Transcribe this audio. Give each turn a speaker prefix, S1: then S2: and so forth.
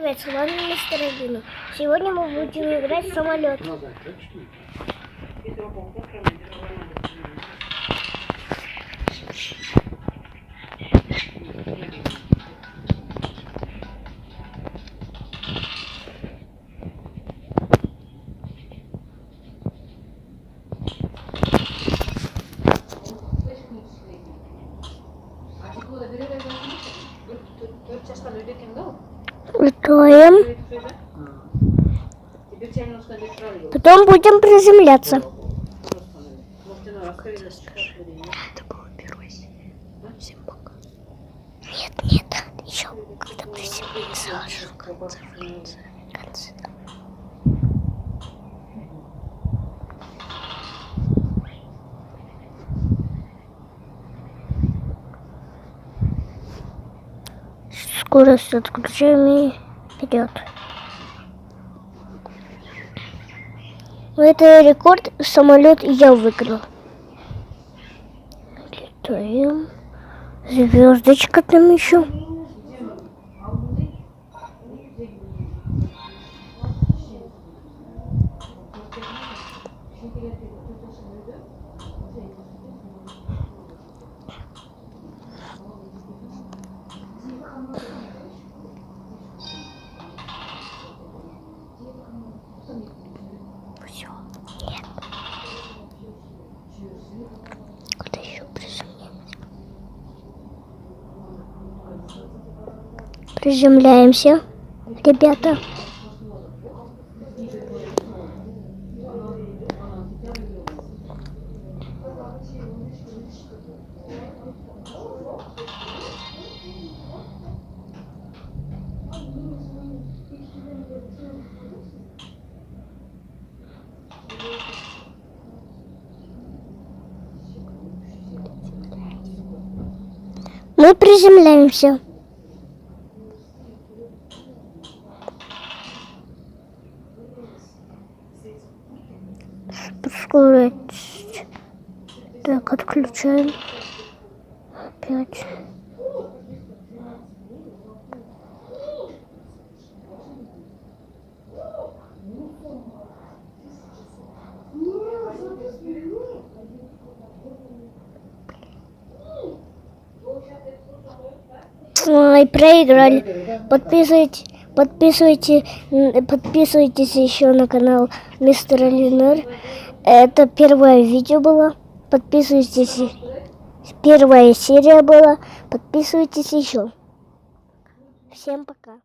S1: привет, с вами мистер Алина. Сегодня мы будем играть в самолет. Готовим. Потом будем приземляться. Это было первое. Всем пока. Нет, еще когда приземлиться, аж в конце. Скорость отключаем и вперед. Это рекорд, самолет я выиграл. Летаем. Звездочка там еще. Все, нет. Куда еще приземляемся, ребята. Мы приземляемся. Скорость. Так, отключаем. Опять. Ой, проиграли. Подписывайтесь еще на канал Мистер Алина. Это первое видео было. Подписывайтесь. Первая серия была. Подписывайтесь еще. Всем пока.